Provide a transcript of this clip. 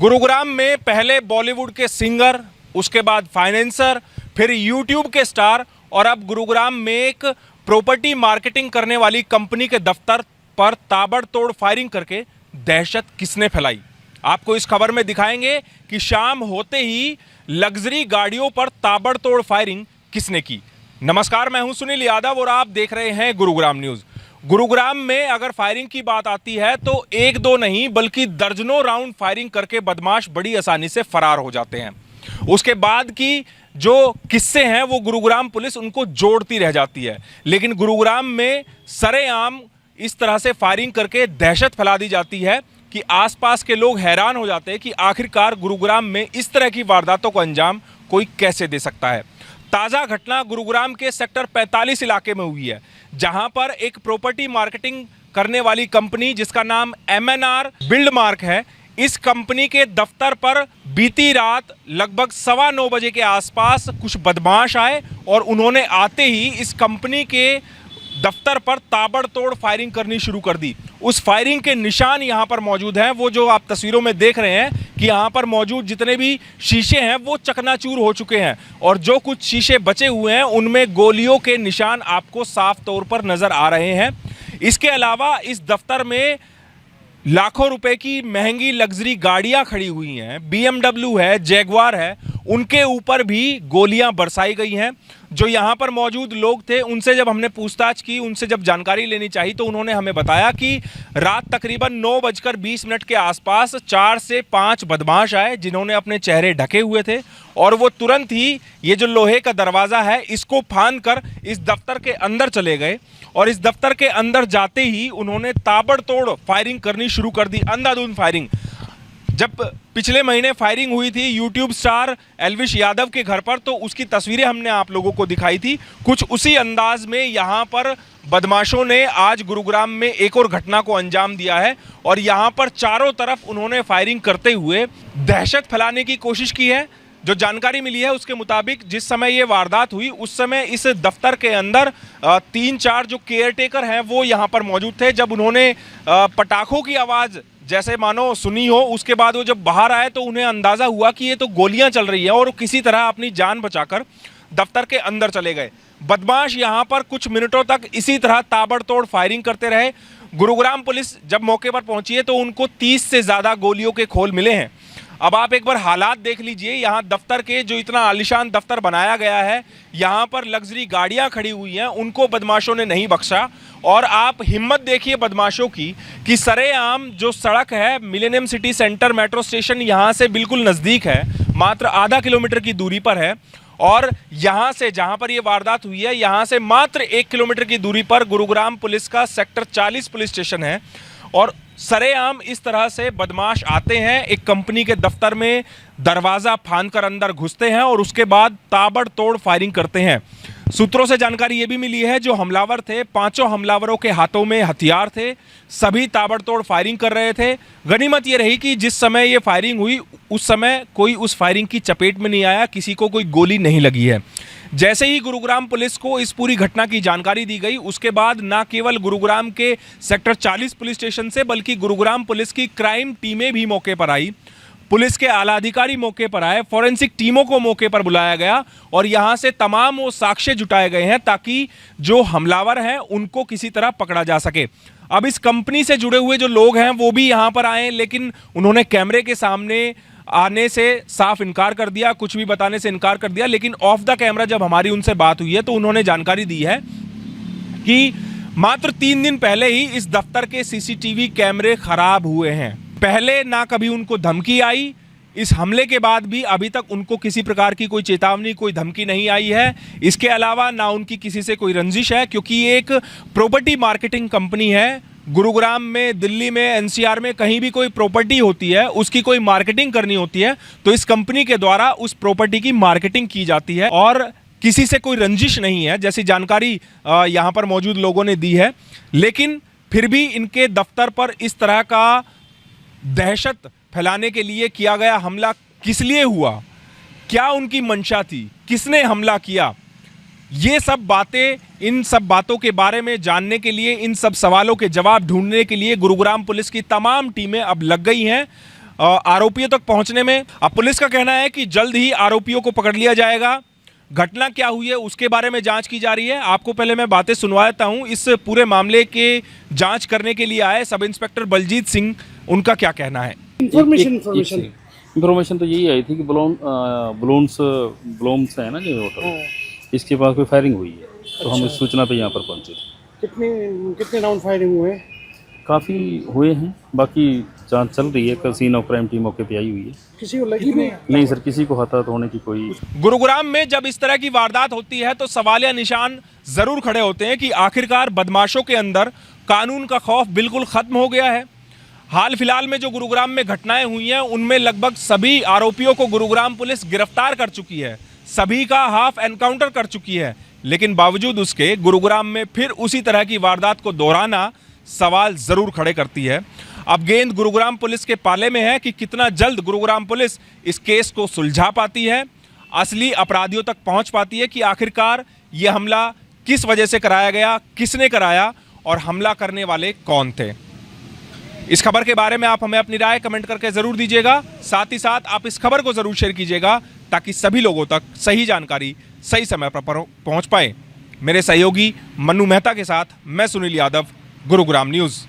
गुरुग्राम में पहले बॉलीवुड के सिंगर, उसके बाद फाइनेंसर, फिर यूट्यूब के स्टार और अब गुरुग्राम में एक प्रॉपर्टी मार्केटिंग करने वाली कंपनी के दफ्तर पर ताबड़तोड़ फायरिंग करके दहशत किसने फैलाई। आपको इस खबर में दिखाएंगे कि शाम होते ही लग्जरी गाड़ियों पर ताबड़तोड़ फायरिंग किसने की। नमस्कार, मैं हूं सुनील यादव और आप देख रहे हैं गुरुग्राम न्यूज़। गुरुग्राम में अगर फायरिंग की बात आती है तो एक दो नहीं बल्कि दर्जनों राउंड फायरिंग करके बदमाश बड़ी आसानी से फरार हो जाते हैं। उसके बाद की जो किस्से हैं वो गुरुग्राम पुलिस उनको जोड़ती रह जाती है, लेकिन गुरुग्राम में सरेआम इस तरह से फायरिंग करके दहशत फैला दी जाती है कि आसपास के लोग हैरान हो जाते हैं कि आखिरकार गुरुग्राम में इस तरह की वारदातों को अंजाम कोई कैसे दे सकता है। ताज़ा घटना गुरुग्राम के सेक्टर 45 इलाके में हुई है, जहां पर एक प्रॉपर्टी मार्केटिंग करने वाली कंपनी जिसका नाम MNR बिल्डमार्क है, इस कंपनी के दफ्तर पर बीती रात लगभग 9:15 बजे के आसपास कुछ बदमाश आए और उन्होंने आते ही इस कंपनी के दफ्तर पर ताबड़तोड़ फायरिंग करनी शुरू कर दी। उस फायरिंग के निशान यहाँ पर मौजूद हैं, वो जो आप तस्वीरों में देख रहे हैं कि यहाँ पर मौजूद जितने भी शीशे हैं वो चकनाचूर हो चुके हैं और जो कुछ शीशे बचे हुए हैं उनमें गोलियों के निशान आपको साफ तौर पर नज़र आ रहे हैं। इसके अलावा इस दफ्तर में लाखों रुपए की महंगी लग्जरी गाड़ियां खड़ी हुई हैं, BMW है, जैगवार है, उनके ऊपर भी गोलियां बरसाई गई हैं। जो यहाँ पर मौजूद लोग थे उनसे जब हमने पूछताछ की, उनसे जब जानकारी लेनी चाहिए तो उन्होंने हमें बताया कि रात तकरीबन 9:20 के आसपास 4 से 5 बदमाश आए जिन्होंने अपने चेहरे ढके हुए थे और वो तुरंत ही ये जो लोहे का दरवाज़ा है इसको फांद कर इस दफ्तर के अंदर चले गए और इस दफ्तर के अंदर जाते ही उन्होंने ताबड़तोड़ फायरिंग करनी शुरू कर दी, अंधाधुंध फायरिंग। जब पिछले महीने फायरिंग हुई थी यूट्यूब स्टार एल्विश यादव के घर पर तो उसकी तस्वीरें हमने आप लोगों को दिखाई थी। कुछ उसी अंदाज में यहाँ पर बदमाशों ने आज गुरुग्राम में एक और घटना को अंजाम दिया है और यहाँ पर चारों तरफ उन्होंने फायरिंग करते हुए दहशत फैलाने की कोशिश की है। जो जानकारी मिली है उसके मुताबिक जिस समय ये वारदात हुई उस समय इस दफ्तर के अंदर 3-4 जो केयरटेकर हैं वो यहाँ पर मौजूद थे। जब उन्होंने पटाखों की आवाज़ जैसे मानो सुनी हो, उसके बाद वो जब बाहर आए तो उन्हें अंदाज़ा हुआ कि ये तो गोलियां चल रही हैं और वो किसी तरह अपनी जान बचाकर दफ्तर के अंदर चले गए। बदमाश यहाँ पर कुछ मिनटों तक इसी तरह ताबड़तोड़ फायरिंग करते रहे। गुरुग्राम पुलिस जब मौके पर पहुंची है तो उनको 30 से ज़्यादा गोलियों के खोल मिले हैं। अब आप एक बार हालात देख लीजिए, यहाँ दफ्तर के जो इतना आलीशान दफ्तर बनाया गया है, यहाँ पर लग्जरी गाड़ियाँ खड़ी हुई हैं, उनको बदमाशों ने नहीं बख्शा। और आप हिम्मत देखिए बदमाशों की कि सरेआम जो सड़क है millennium city centre metro station यहाँ से बिल्कुल नज़दीक है, मात्र आधा किलोमीटर की दूरी पर है और यहाँ से जहाँ पर ये वारदात हुई है यहाँ से मात्र 1 किलोमीटर की दूरी पर गुरुग्राम पुलिस का सेक्टर 40 पुलिस स्टेशन है और सरेआम इस तरह से बदमाश आते हैं, एक कंपनी के दफ्तर में दरवाज़ा फांद कर अंदर घुसते हैं और उसके बाद ताबड़तोड़ फायरिंग करते हैं। सूत्रों से जानकारी ये भी मिली है जो हमलावर थे, 5 हमलावरों के हाथों में हथियार थे, सभी ताबड़तोड़ फायरिंग कर रहे थे। गनीमत ये रही कि जिस समय ये फायरिंग हुई उस समय कोई उस फायरिंग की चपेट में नहीं आया, किसी को कोई गोली नहीं लगी है। जैसे ही गुरुग्राम पुलिस को इस पूरी घटना की जानकारी दी गई उसके बाद न केवल गुरुग्राम के सेक्टर 40 पुलिस स्टेशन से बल्कि गुरुग्राम पुलिस की क्राइम टीमें भी मौके पर आई, पुलिस के आला अधिकारी मौके पर आए, फॉरेंसिक टीमों को मौके पर बुलाया गया और यहाँ से तमाम वो साक्ष्य जुटाए गए हैं ताकि जो हमलावर हैं उनको किसी तरह पकड़ा जा सके। अब इस कंपनी से जुड़े हुए जो लोग हैं वो भी यहाँ पर आए, लेकिन उन्होंने कैमरे के सामने आने से साफ इनकार कर दिया, कुछ भी बताने से इनकार कर दिया। लेकिन ऑफ द कैमरा जब हमारी उनसे बात हुई है तो उन्होंने जानकारी दी है कि मात्र 3 दिन पहले ही इस दफ्तर के CCTV कैमरे खराब हुए हैं। पहले ना कभी उनको धमकी आई, इस हमले के बाद भी अभी तक उनको किसी प्रकार की कोई चेतावनी, कोई धमकी नहीं आई है। इसके अलावा ना उनकी किसी से कोई रंजिश है क्योंकि ये एक प्रॉपर्टी मार्केटिंग कंपनी है। गुरुग्राम में, दिल्ली में, NCR में कहीं भी कोई प्रॉपर्टी होती है, उसकी कोई मार्केटिंग करनी होती है तो इस कंपनी के द्वारा उस प्रॉपर्टी की मार्केटिंग की जाती है और किसी से कोई रंजिश नहीं है, जैसी जानकारी यहाँ पर मौजूद लोगों ने दी है। लेकिन फिर भी इनके दफ्तर पर इस तरह का दहशत फैलाने के लिए किया गया हमला किस लिए हुआ, क्या उनकी मंशा थी, किसने हमला किया, ये सब बातें, इन सब बातों के बारे में जानने के लिए, इन सब सवालों के जवाब ढूंढने के लिए गुरुग्राम पुलिस की तमाम टीमें अब लग गई हैं। आरोपियों तक पहुंचने में। अब पुलिस का कहना है कि जल्द ही आरोपियों को पकड़ लिया जाएगा। घटना क्या हुई है उसके बारे में जांच की जा रही है। आपको पहले मैं बातें सुनवाता हूं। इस पूरे मामले के जांच करने के लिए आए सब इंस्पेक्टर बलजीत सिंह, उनका क्या कहना है। इन्फॉर्मेशन तो यही आई थी कि ब्लोम्स है ना जो होटल, इसके पास कोई फायरिंग हुई है। तो हम इस सूचना पे यहाँ पर पहुंचे थे। कितने राउंड फायरिंग हुए? काफ़ी हुए हैं, बाकी जांच चल रही है। कल सीन ऑफ क्राइम टीम मौके पे आई हुई है। किसी को लगी नहीं? नहीं सर, किसी को हताहत होने की कोई। गुरुग्राम में जब इस तरह की वारदात होती है तो सवालिया निशान जरूर खड़े होते हैं कि आखिरकार बदमाशों के अंदर कानून का खौफ बिल्कुल खत्म हो गया है। हाल फिलहाल में जो गुरुग्राम में घटनाएं हुई हैं उनमें लगभग सभी आरोपियों को गुरुग्राम पुलिस गिरफ्तार कर चुकी है, सभी का हाफ एनकाउंटर कर चुकी है, लेकिन बावजूद उसके गुरुग्राम में फिर उसी तरह की वारदात को दोहराना सवाल जरूर खड़े करती है। अब गेंद गुरुग्राम पुलिस के पाले में है कि कितना जल्द गुरुग्राम पुलिस इस केस को सुलझा पाती है, असली अपराधियों तक पहुंच पाती है कि आखिरकार यह हमला किस वजह से कराया गया, किसने कराया और हमला करने वाले कौन थे। इस खबर के बारे में आप हमें अपनी राय कमेंट करके जरूर दीजिएगा। साथ ही साथ आप इस खबर को जरूर शेयर कीजिएगा ताकि सभी लोगों तक सही जानकारी सही समय पर पहुंच पाए। मेरे सहयोगी मन्नू मेहता के साथ मैं सुनील यादव, गुरुग्राम न्यूज़।